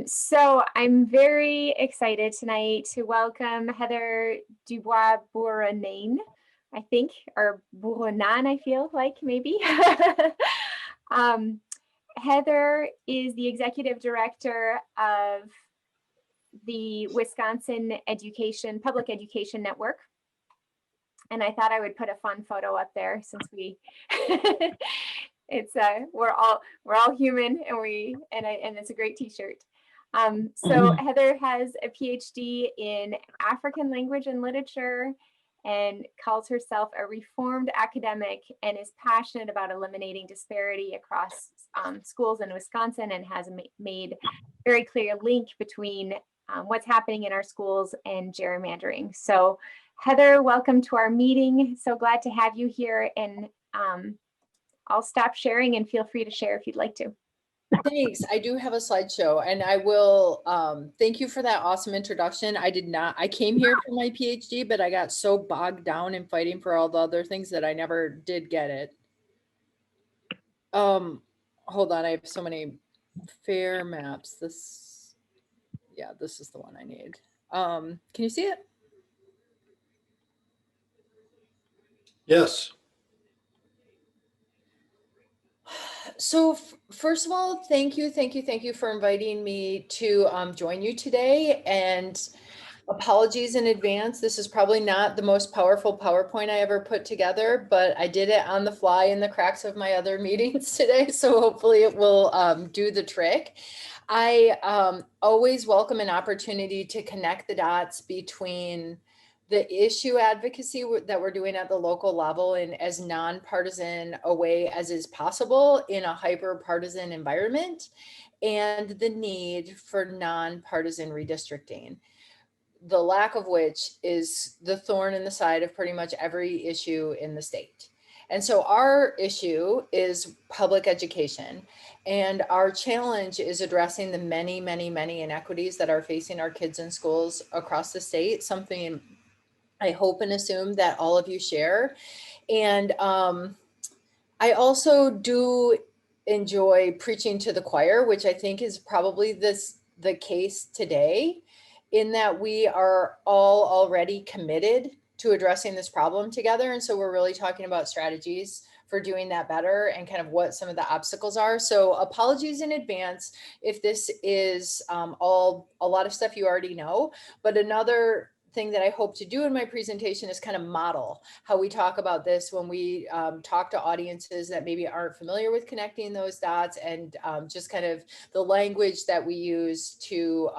So I'm very excited tonight to welcome Heather DuBois Bourenane, I think, or Bourenane, I feel like maybe. Heather is the executive director of the Wisconsin Public Education Network. And I thought I would put a fun photo up there since we we're all human, and it's a great t-shirt. So Heather has a PhD in African language and literature and calls herself a reformed academic and is passionate about eliminating disparity across schools in Wisconsin, and has made very clear link between what's happening in our schools and gerrymandering. So Heather, welcome to our meeting. So glad to have you here, and I'll stop sharing and feel free to share if you'd like to. Thanks. I do have a slideshow, and I will thank you for that awesome introduction. I came here for my PhD, but I got so bogged down in fighting for all the other things that I never did get it. Hold on, I have so many fair maps. This is the one I need. Can you see it? Yes. So first of all, thank you for inviting me to join you today, and apologies in advance. This is probably not the most powerful PowerPoint I ever put together, but I did it on the fly in the cracks of my other meetings today, so hopefully it will do the trick. I always welcome an opportunity to connect the dots between the issue advocacy that we're doing at the local level in as nonpartisan a way as is possible in a hyper-partisan environment, and the need for nonpartisan redistricting, the lack of which is the thorn in the side of pretty much every issue in the state. And so our issue is public education, and our challenge is addressing the many inequities that are facing our kids in schools across the state, something I hope and assume that all of you share. And I also do enjoy preaching to the choir, which I think is probably the case today, in that we are all already committed to addressing this problem together. And so we're really talking about strategies for doing that better and kind of what some of the obstacles are. So apologies in advance if this is a lot of stuff you already know, but another thing that I hope to do in my presentation is kind of model how we talk about this when we talk to audiences that maybe aren't familiar with connecting those dots, and just kind of the language that we use to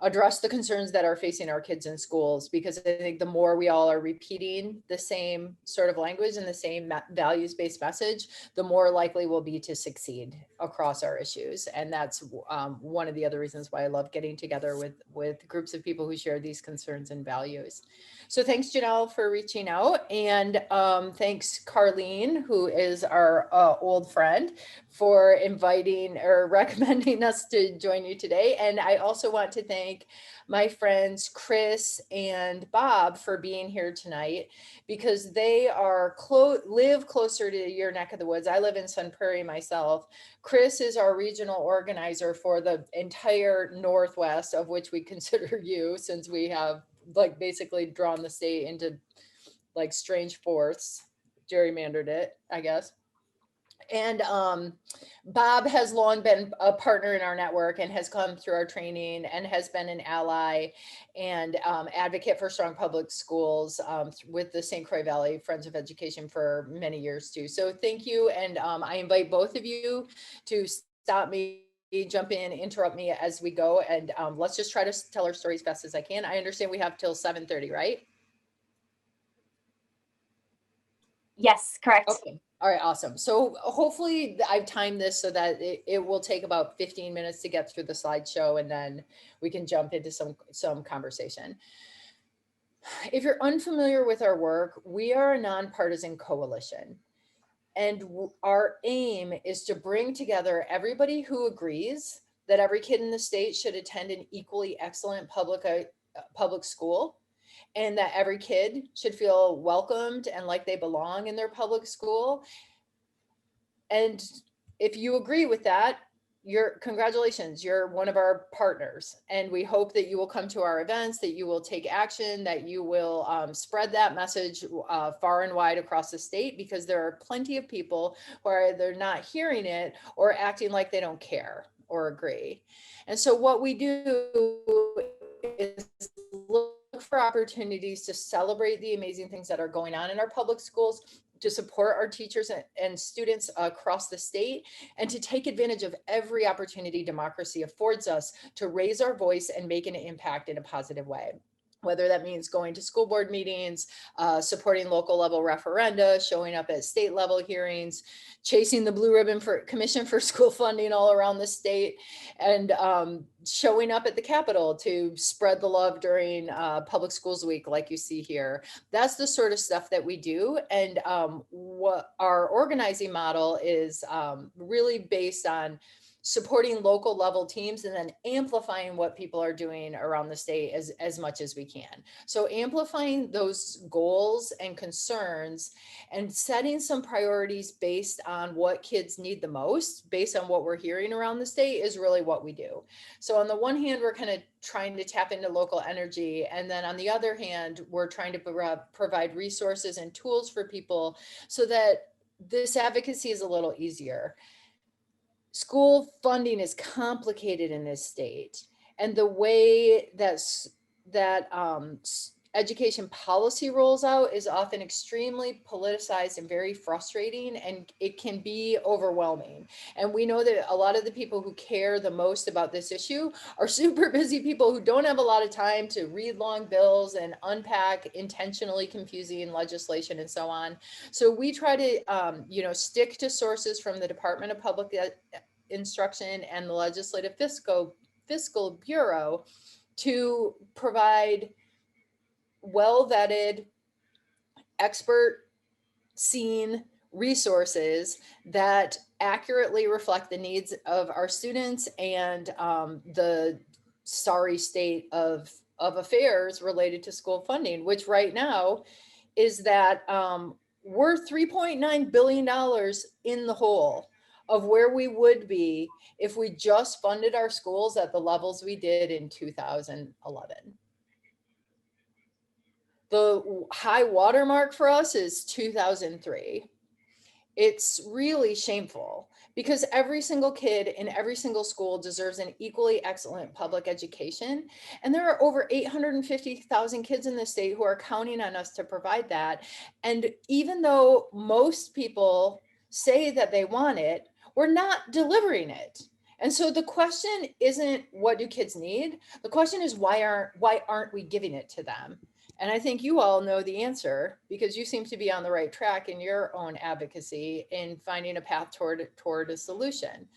address the concerns that are facing our kids in schools, because I think the more we all are repeating the same sort of language and the same values-based message, the more likely we'll be to succeed across our issues. And that's one of the other reasons why I love getting together with groups of people who share these concerns and values. So thanks, Janelle, for reaching out. And thanks, Carlene, who is our old friend, for inviting or recommending us to join you today. And I also want to thank my friends Chris and Bob for being here tonight, because they are live closer to your neck of the woods. I live in Sun Prairie myself. Chris is our regional organizer for the entire Northwest, of which we consider you, since we have like basically drawn the state into like strange fourths, gerrymandered it, I guess. And Bob has long been a partner in our network and has come through our training and has been an ally and advocate for strong public schools with the St. Croix Valley Friends of Education for many years too. So thank you. And I invite both of you to stop me, jump in, interrupt me as we go. And let's just try to tell our story as fast as I can. I understand we have till 7:30, right? Yes, correct. Okay. All right, awesome. So hopefully I've timed this so that it will take about 15 minutes to get through the slideshow, and then we can jump into some conversation. If you're unfamiliar with our work, we are a nonpartisan coalition, and our aim is to bring together everybody who agrees that every kid in the state should attend an equally excellent public school, and that every kid should feel welcomed and like they belong in their public school. And if you agree with that, congratulations, you're one of our partners, and we hope that you will come to our events, that you will take action, that you will spread that message far and wide across the state, because there are plenty of people who are either not hearing it or acting like they don't care or agree. And so what we do is look for opportunities to celebrate the amazing things that are going on in our public schools, to support our teachers and students across the state, and to take advantage of every opportunity democracy affords us to raise our voice and make an impact in a positive way. Whether that means going to school board meetings, supporting local level referenda, showing up at state level hearings, chasing the blue ribbon for Commission for School Funding all around the state, and showing up at the Capitol to spread the love during Public Schools Week, like you see here. That's the sort of stuff that we do. And what our organizing model is really based on supporting local level teams and then amplifying what people are doing around the state as much as we can. So amplifying those goals and concerns and setting some priorities based on what kids need the most, based on what we're hearing around the state, is really what we do. So on the one hand, we're kind of trying to tap into local energy. And then on the other hand, we're trying to provide resources and tools for people so that this advocacy is a little easier. School funding is complicated in this state, and the way that education policy rolls out is often extremely politicized and very frustrating, and it can be overwhelming. And we know that a lot of the people who care the most about this issue are super busy people who don't have a lot of time to read long bills and unpack intentionally confusing legislation and so on. So we try to, stick to sources from the Department of Public Instruction and the Legislative Fiscal Bureau to provide well-vetted, expert-seen resources that accurately reflect the needs of our students and the sorry state of affairs related to school funding, which right now is that we're $3.9 billion in the hole of where we would be if we just funded our schools at the levels we did in 2011. The high watermark for us is 2003. It's really shameful because every single kid in every single school deserves an equally excellent public education. And there are over 850,000 kids in the state who are counting on us to provide that. And even though most people say that they want it, we're not delivering it. And so the question isn't what do kids need? The question is why aren't we giving it to them? And I think you all know the answer because you seem to be on the right track in your own advocacy in finding a path toward a solution.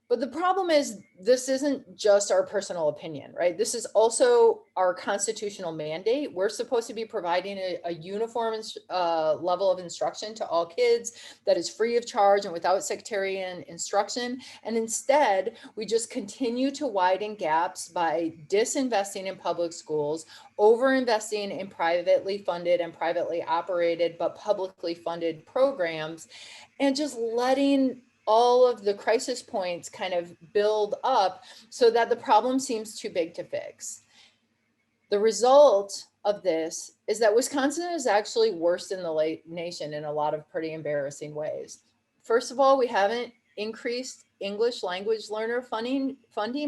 But the problem is this isn't just our personal opinion, right? This is also our constitutional mandate. We're supposed to be providing a uniform level of instruction to all kids that is free of charge and without sectarian instruction. And instead, we just continue to widen gaps by disinvesting in public schools, overinvesting in privately funded and privately operated, but publicly funded programs, and just letting all of the crisis points kind of build up so that the problem seems too big to fix. The result of this is that Wisconsin is actually worse than the nation in a lot of pretty embarrassing ways. First of all, we haven't increased English language learner funding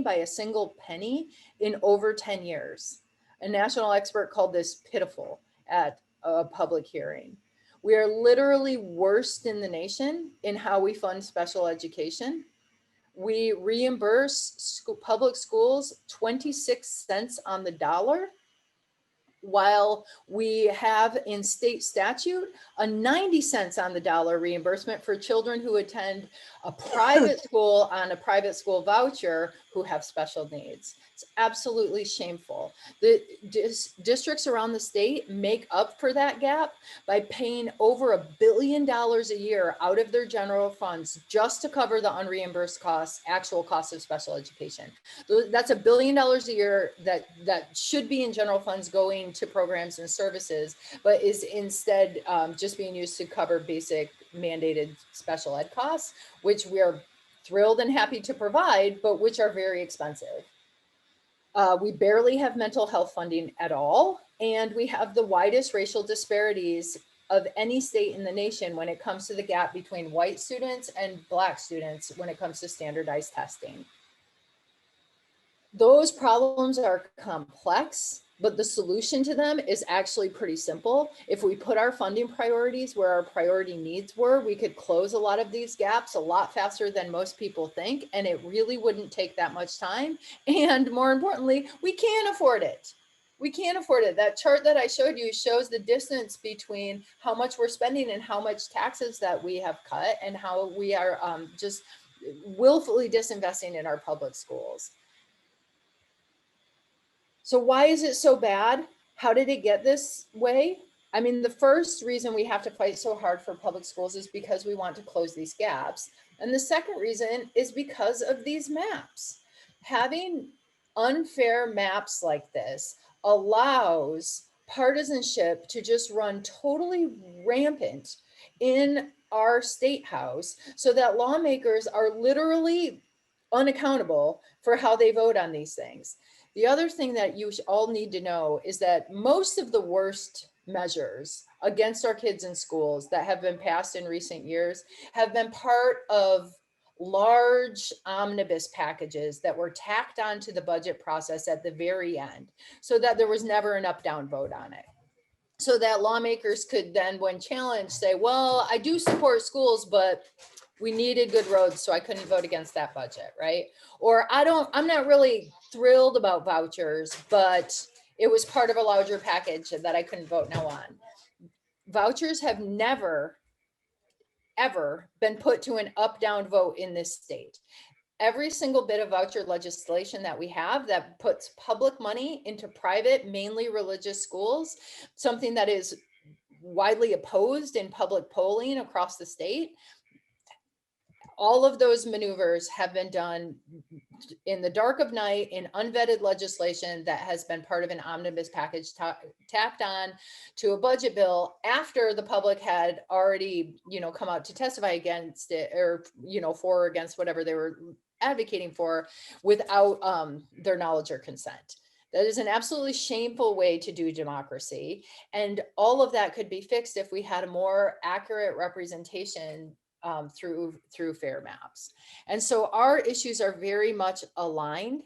by a single penny in over 10 years. A national expert called this pitiful at a public hearing. We are literally worst in the nation in how we fund special education. We reimburse public schools 26 cents on the dollar, while we have in state statute a 90 cents on the dollar reimbursement for children who attend a private school on a private school voucher who have special needs. It's absolutely shameful. The districts around the state make up for that gap by paying over $1 billion a year out of their general funds just to cover the unreimbursed costs, actual costs of special education. That's $1 billion a year that should be in general funds going to programs and services, but is instead just being used to cover basic mandated special ed costs, which we are thrilled and happy to provide, but which are very expensive. We barely have mental health funding at all, and we have the widest racial disparities of any state in the nation when it comes to the gap between white students and Black students when it comes to standardized testing. Those problems are complex, but the solution to them is actually pretty simple. If we put our funding priorities where our priority needs were, we could close a lot of these gaps a lot faster than most people think, and it really wouldn't take that much time. And more importantly, we can afford it. We can't afford it. That chart that I showed you shows the distance between how much we're spending and how much taxes that we have cut, and how we are just willfully disinvesting in our public schools. So why is it so bad? How did it get this way? I mean, the first reason we have to fight so hard for public schools is because we want to close these gaps. And the second reason is because of these maps. Having unfair maps like this allows partisanship to just run totally rampant in our state house, so that lawmakers are literally unaccountable for how they vote on these things. The other thing that you all need to know is that most of the worst measures against our kids in schools that have been passed in recent years have been part of large omnibus packages that were tacked onto the budget process at the very end, so that there was never an up-down vote on it. So that lawmakers could then, when challenged, say, well, I do support schools, but we needed good roads, so I couldn't vote against that budget, right? Or I'm not really thrilled about vouchers, but it was part of a larger package that I couldn't vote no on. Vouchers have never, ever been put to an up-down vote in this state. Every single bit of voucher legislation that we have that puts public money into private, mainly religious schools, something that is widely opposed in public polling across the state, all of those maneuvers have been done in the dark of night in unvetted legislation that has been part of an omnibus package tacked on to a budget bill after the public had already, come out to testify against it, or, for or against whatever they were advocating for, without their knowledge or consent. That is an absolutely shameful way to do democracy. And all of that could be fixed if we had a more accurate representation through fair maps. And so our issues are very much aligned.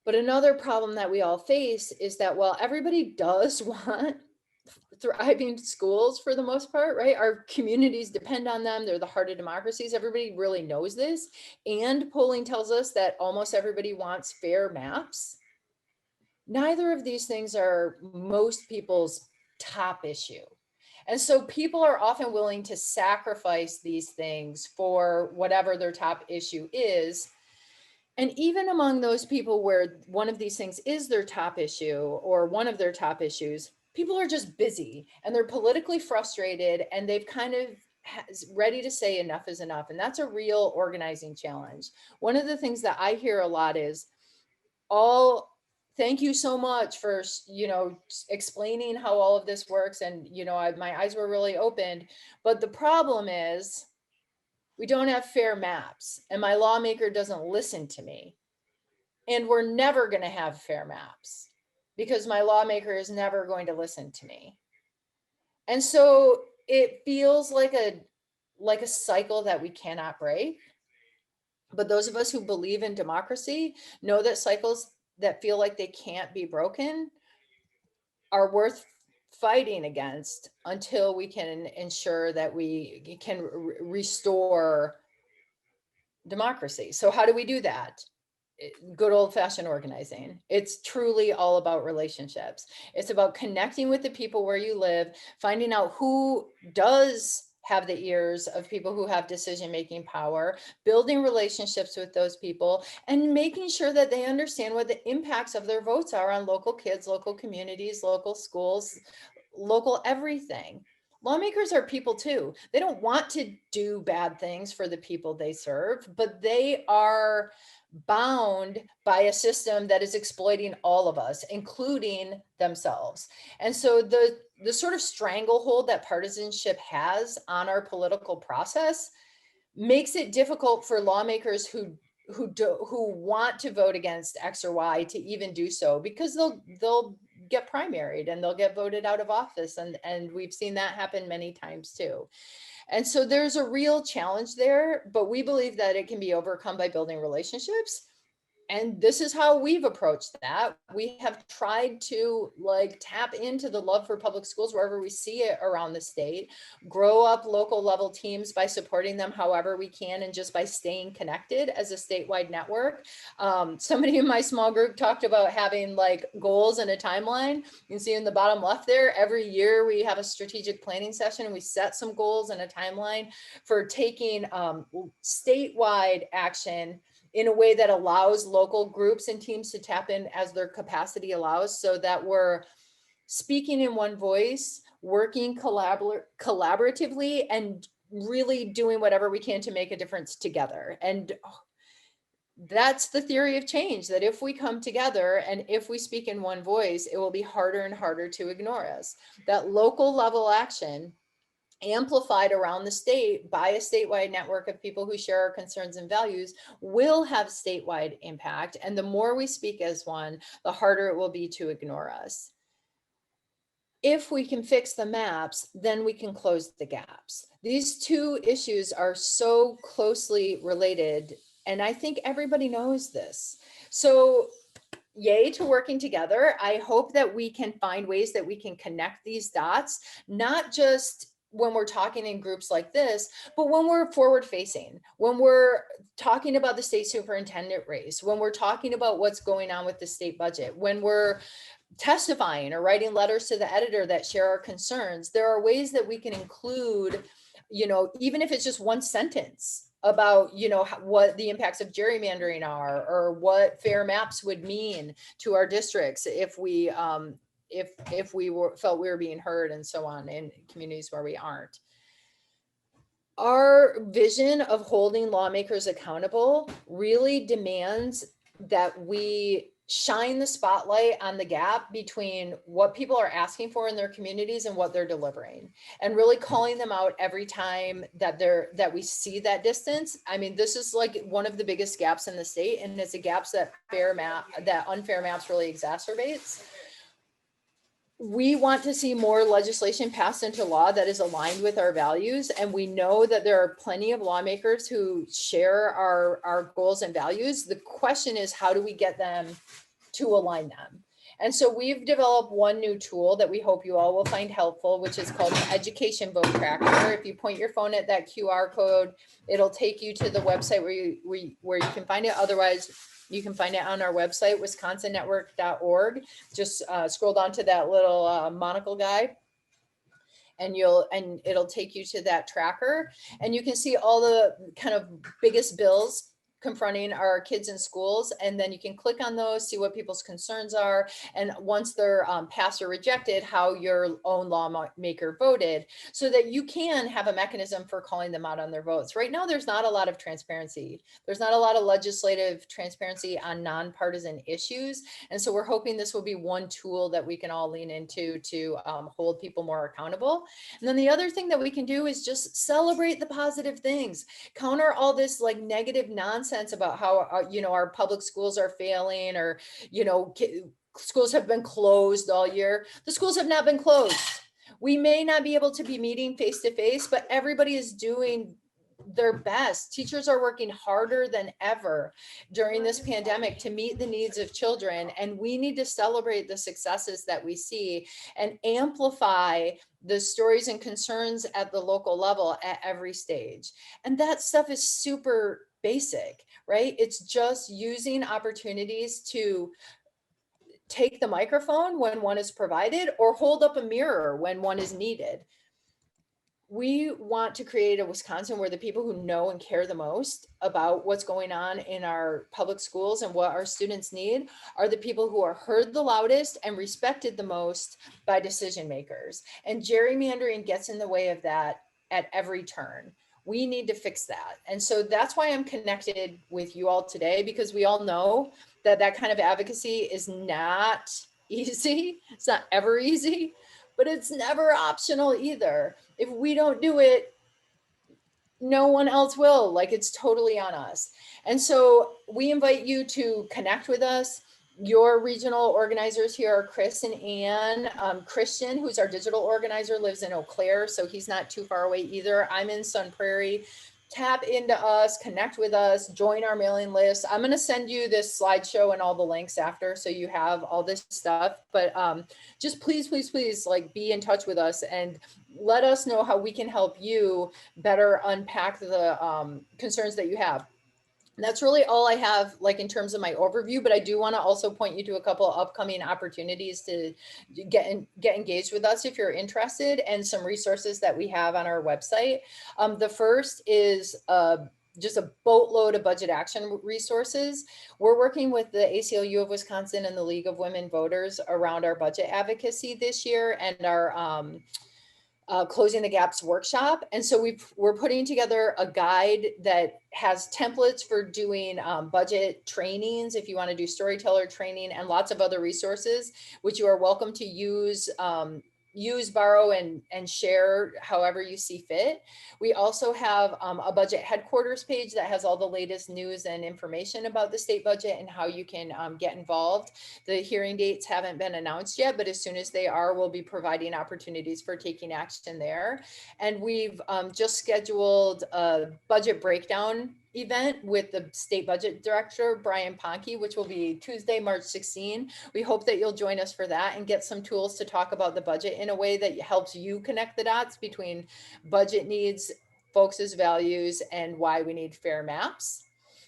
But another problem that we all face is that while everybody does want thriving schools for the most part, right? Our communities depend on them. They're the heart of democracies. Everybody really knows this. And polling tells us that almost everybody wants fair maps. Neither of these things are most people's top issue. And so people are often willing to sacrifice these things for whatever their top issue is. And even among those people where one of these things is their top issue, or one of their top issues, people are just busy and they're politically frustrated, and they've kind of ready to say enough is enough. And that's a real organizing challenge. One of the things that I hear a lot is, thank you so much for, explaining how all of this works. And, my eyes were really opened. But the problem is we don't have fair maps, and my lawmaker doesn't listen to me. And we're never going to have fair maps because my lawmaker is never going to listen to me. And so it feels like a cycle that we cannot break. But those of us who believe in democracy know that cycles that feel like they can't be broken are worth fighting against until we can ensure that we can restore democracy. So how do we do that? Good old-fashioned organizing. It's truly all about relationships. It's about connecting with the people where you live, finding out who does have the ears of people who have decision-making power, building relationships with those people, and making sure that they understand what the impacts of their votes are on local kids, local communities, local schools, local everything. Lawmakers are people too. They don't want to do bad things for the people they serve, but they are bound by a system that is exploiting all of us, including themselves. And so the sort of stranglehold that partisanship has on our political process makes it difficult for lawmakers who want to vote against X or Y to even do so, because they'll get primaried and they'll get voted out of office, and we've seen that happen many times too. And so there's a real challenge there, but we believe that it can be overcome by building relationships. And this is how we've approached that. We have tried to tap into the love for public schools wherever we see it around the state, grow up local level teams by supporting them however we can, and just by staying connected as a statewide network. Somebody in my small group talked about having goals and a timeline. You can see in the bottom left there, every year we have a strategic planning session and we set some goals and a timeline for taking statewide action in a way that allows local groups and teams to tap in as their capacity allows, so that we're speaking in one voice, working collaboratively, and really doing whatever we can to make a difference together. And that's the theory of change, that if we come together and if we speak in one voice, it will be harder and harder to ignore us. That local level action, amplified around the state by a statewide network of people who share our concerns and values, will have statewide impact. And the more we speak as one, the harder it will be to ignore us. If we can fix the maps, then we can close the gaps. These two issues are so closely related, and I think everybody knows this. So yay to working together. I hope that we can find ways that we can connect these dots, not just when we're talking in groups like this, but when we're forward facing, when we're talking about the state superintendent race, when we're talking about what's going on with the state budget, when we're testifying or writing letters to the editor that share our concerns, there are ways that we can include, even if it's just one sentence about, what the impacts of gerrymandering are, or what fair maps would mean to our districts if we felt we were being heard, and so on, in communities where we aren't. Our vision of holding lawmakers accountable really demands that we shine the spotlight on the gap between what people are asking for in their communities and what they're delivering, and really calling them out every time that we see that distance. I mean, this is one of the biggest gaps in the state, and it's a gap that unfair maps really exacerbates. We want to see more legislation passed into law that is aligned with our values. And we know that there are plenty of lawmakers who share our goals and values. The question is, how do we get them to align them? And so we've developed one new tool that we hope you all will find helpful, which is called the Education Vote Tracker. If you point your phone at that QR code, it'll take you to the website where you can find it. Otherwise, you can find it on our website, wisconsonnetwork.org. Just scroll down to that little monocle guy, and it'll take you to that tracker, and you can see all the kind of biggest bills confronting our kids in schools. And then you can click on those, see what people's concerns are. And once they're passed or rejected, how your own lawmaker voted, so that you can have a mechanism for calling them out on their votes. Right now, there's not a lot of transparency. There's not a lot of legislative transparency on nonpartisan issues. And so we're hoping this will be one tool that we can all lean into to hold people more accountable. And then the other thing that we can do is just celebrate the positive things, counter all this negative nonsense about how our public schools are failing, or schools have been closed all year. The schools have not been closed. We may not be able to be meeting face to face, but everybody is doing their best. Teachers are working harder than ever during this pandemic to meet the needs of children, and we need to celebrate the successes that we see and amplify the stories and concerns at the local level at every stage. And that stuff is super basic, right? It's just using opportunities to take the microphone when one is provided, or hold up a mirror when one is needed. We want to create a Wisconsin where the people who know and care the most about what's going on in our public schools and what our students need are the people who are heard the loudest and respected the most by decision makers. And gerrymandering gets in the way of that at every turn. We need to fix that. And so that's why I'm connected with you all today, because we all know that kind of advocacy is not easy. It's not ever easy, but it's never optional either. If we don't do it, no one else will. Like, it's totally on us. And so we invite you to connect with us. Your regional organizers here are Chris and Ann. Christian, who's our digital organizer, lives in Eau Claire, so he's not too far away either. I'm in Sun Prairie. Tap into us, connect with us, join our mailing list. I'm going to send you this slideshow and all the links after, so you have all this stuff. But just please, please, please, like, be in touch with us and let us know how we can help you better unpack the concerns that you have. And that's really all I have, like, in terms of my overview, but I do want to also point you to a couple of upcoming opportunities to get engaged with us if you're interested, and some resources that we have on our website. The first is just a boatload of budget action resources. We're working with the ACLU of Wisconsin and the League of Women Voters around our budget advocacy this year, and our Closing the Gaps workshop. And so we're putting together a guide that has templates for doing budget trainings, if you want to do storyteller training, and lots of other resources, which you are welcome to use, borrow, and share however you see fit. We also have a budget headquarters page that has all the latest news and information about the state budget and how you can get involved. The hearing dates haven't been announced yet, but as soon as they are, we'll be providing opportunities for taking action there. And we've just scheduled a budget breakdown event with the state budget director, Brian Ponke, which will be Tuesday, March 16. We hope that you'll join us for that and get some tools to talk about the budget in a way that helps you connect the dots between budget needs, folks' values, and why we need fair maps.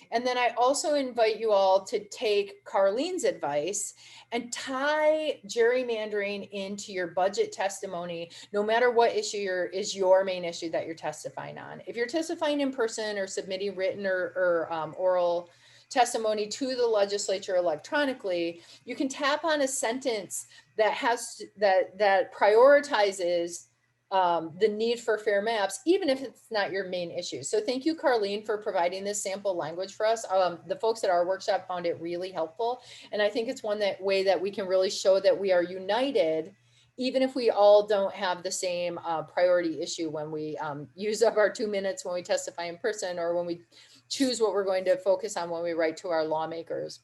And then I also invite you all to take Carlene's advice and tie gerrymandering into your budget testimony, no matter what issue is your main issue that you're testifying on. If you're testifying in person or submitting written or oral testimony to the legislature electronically, you can tap on a sentence that has that prioritizes the need for fair maps, even if it's not your main issue. So thank you, Carlene, for providing this sample language for us. The folks at our workshop found it really helpful. And I think it's one way that we can really show that we are united, even if we all don't have the same priority issue when we use up our 2 minutes when we testify in person, or when we choose what we're going to focus on when we write to our lawmakers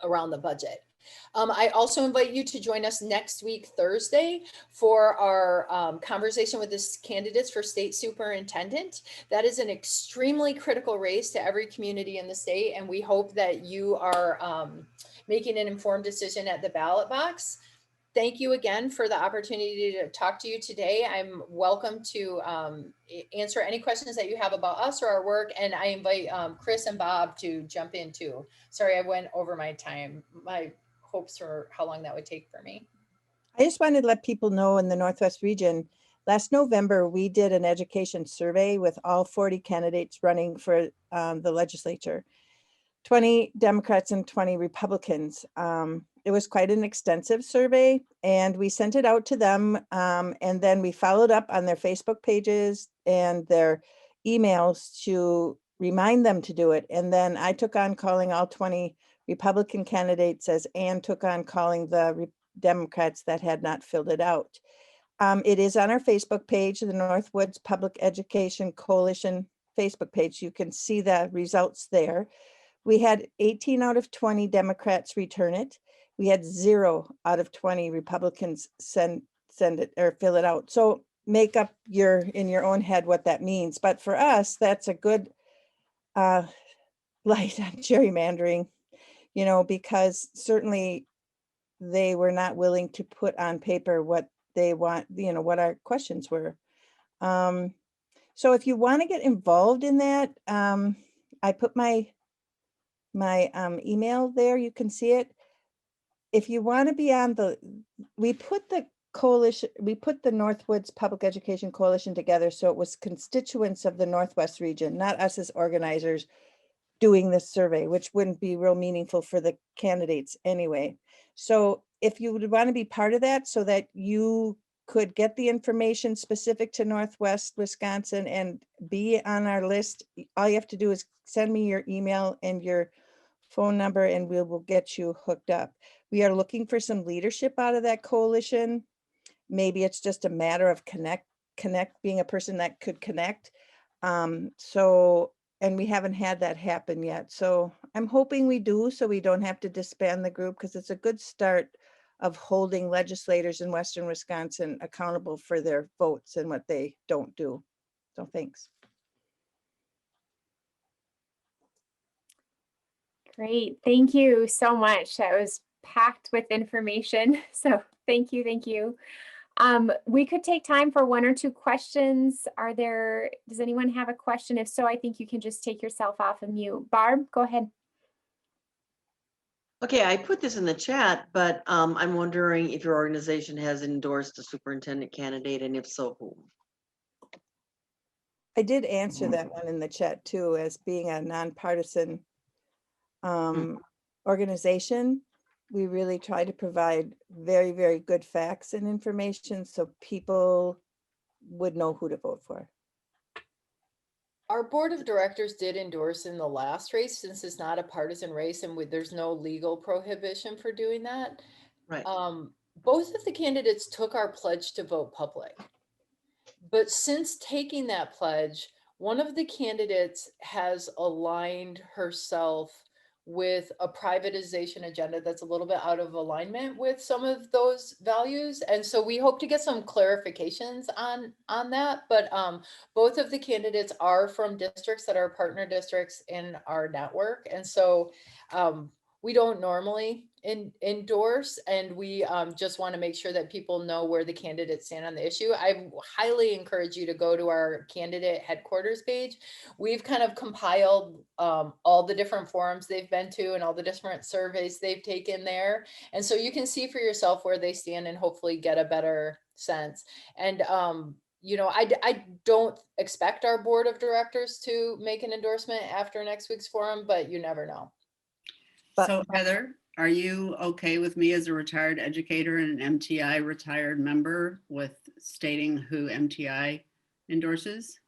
around the budget. I also invite you to join us next week, Thursday, for our conversation with the candidates for state superintendent. That is an extremely critical race to every community in the state, and we hope that you are making an informed decision at the ballot box. Thank you again for the opportunity to talk to you today. I'm welcome to answer any questions that you have about us or our work, and I invite Chris and Bob to jump in too. Sorry, I went over my time. My hopes for how long that would take for me. I just wanted to let people know in the Northwest region, last November, we did an education survey with all 40 candidates running for the legislature, 20 Democrats and 20 Republicans. It was quite an extensive survey, and we sent it out to them. And then we followed up on their Facebook pages and their emails to remind them to do it. And then I took on calling all 20 Republican candidates, as Ann took on calling the Democrats that had not filled it out. It is on our Facebook page, the Northwoods Public Education Coalition Facebook page. You can see the results there. We had 18 out of 20 Democrats return it. We had 0 out of 20 Republicans send it or fill it out. So make up in your own head what that means. But for us, that's a good light on gerrymandering, because certainly they were not willing to put on paper what they want, what our questions were. So if you want to get involved in that, I put my email there. You can see it. If you want to be on we put the coalition, we put the Northwoods Public Education Coalition together, so it was constituents of the Northwest region, not us as organizers doing this survey, which wouldn't be real meaningful for the candidates anyway. So if you would want to be part of that, so that you could get the information specific to Northwest Wisconsin and be on our list, all you have to do is send me your email and your phone number, and we will get you hooked up. We are looking for some leadership out of that coalition. Maybe it's just a matter of being a person that could connect. So, and we haven't had that happen yet. So I'm hoping we do, so we don't have to disband the group, because it's a good start of holding legislators in Western Wisconsin accountable for their votes and what they don't do. So thanks. Great. Thank you so much. That was packed with information. So thank you. Thank you. We could take time for 1 or 2 questions. Does anyone have a question? If so, I think you can just take yourself off of mute. Barb, go ahead. Okay, I put this in the chat, but I'm wondering if your organization has endorsed a superintendent candidate, and if so, who? I did answer that one in the chat too, as being a nonpartisan organization. We really try to provide very, very good facts and information so people would know who to vote for. Our board of directors did endorse in the last race, since it's not a partisan race and there's no legal prohibition for doing that. Right. Both of the candidates took our pledge to vote public. But since taking that pledge, one of the candidates has aligned herself with a privatization agenda that's a little bit out of alignment with some of those values. And so we hope to get some clarifications on that. But both of the candidates are from districts that are partner districts in our network. And so we don't normally endorse, and we just want to make sure that people know where the candidates stand on the issue. I highly encourage you to go to our candidate headquarters page. We've kind of compiled all the different forums they've been to and all the different surveys they've taken there. And so you can see for yourself where they stand and hopefully get a better sense. And you know, I don't expect our board of directors to make an endorsement after next week's forum, but you never know. But- So Heather, are you okay with me as a retired educator and an MTI retired member with stating who MTI endorses?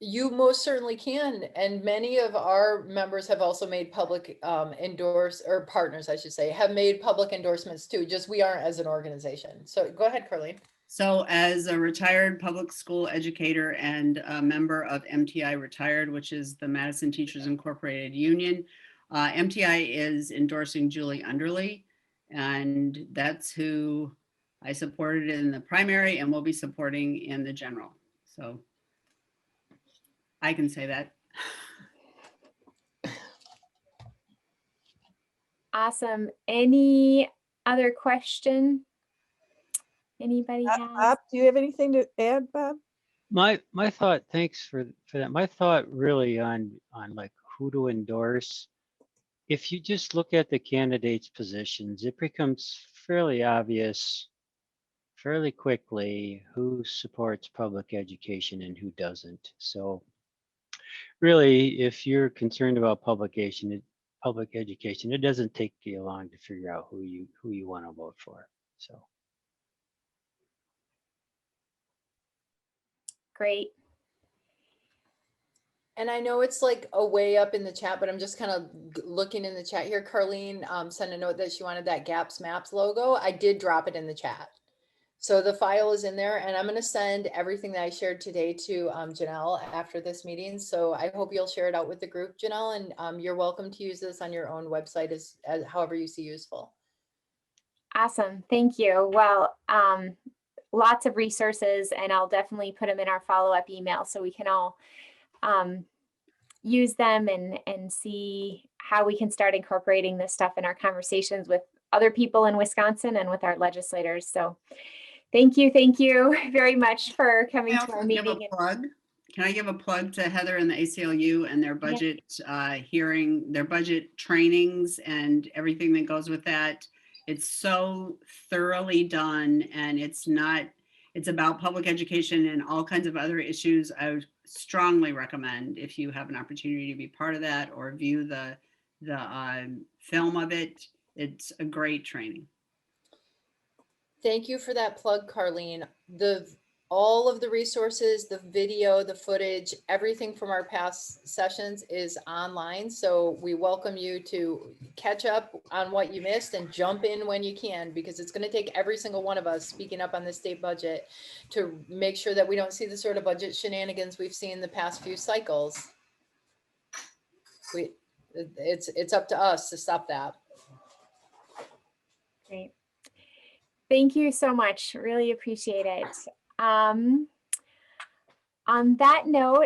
You most certainly can. And many of our members have also made public partners, I should say, have made public endorsements too, just we aren't as an organization. So go ahead, Carleen. So as a retired public school educator and a member of MTI Retired, which is the Madison Teachers Incorporated Union, MTI is endorsing Julie Underly, and that's who I supported in the primary and will be supporting in the general. So I can say that. Awesome. Any other question? Anybody has? Bob, do you have anything to add, Bob? My thought, thanks for that. My thought really on like who to endorse. If you just look at the candidates' positions, it becomes fairly obvious fairly quickly who supports public education and who doesn't. So really, if you're concerned about public education, it doesn't take you long to figure out who you want to vote for. So. Great. And I know it's like a way up in the chat, but I'm just kind of looking in the chat here. Carleen sent a note that she wanted that GAPS Maps logo. I did drop it in the chat. So the file is in there, and I'm going to send everything that I shared today to Janelle after this meeting. So I hope you'll share it out with the group, Janelle, and you're welcome to use this on your own website as however you see useful. Awesome. Thank you. Well, lots of resources, and I'll definitely put them in our follow-up email so we can all use them and see how we can start incorporating this stuff in our conversations with other people in Wisconsin and with our legislators. So thank you very much for coming to our meeting. Can I give a plug to Heather and the ACLU and their budget hearing, their budget trainings and everything that goes with that? It's so thoroughly done, and it's about public education and all kinds of other issues. I would strongly recommend, if you have an opportunity to be part of that or view the film of it, it's a great training. Thank you for that plug, Carleen. all of the resources, the video, the footage, everything from our past sessions is online. So we welcome you to catch up on what you missed and jump in when you can, because it's going to take every single one of us speaking up on the state budget to make sure that we don't see the sort of budget shenanigans we've seen the past few cycles. It's up to us to stop that. Great. Thank you so much. Really appreciate it. On that note,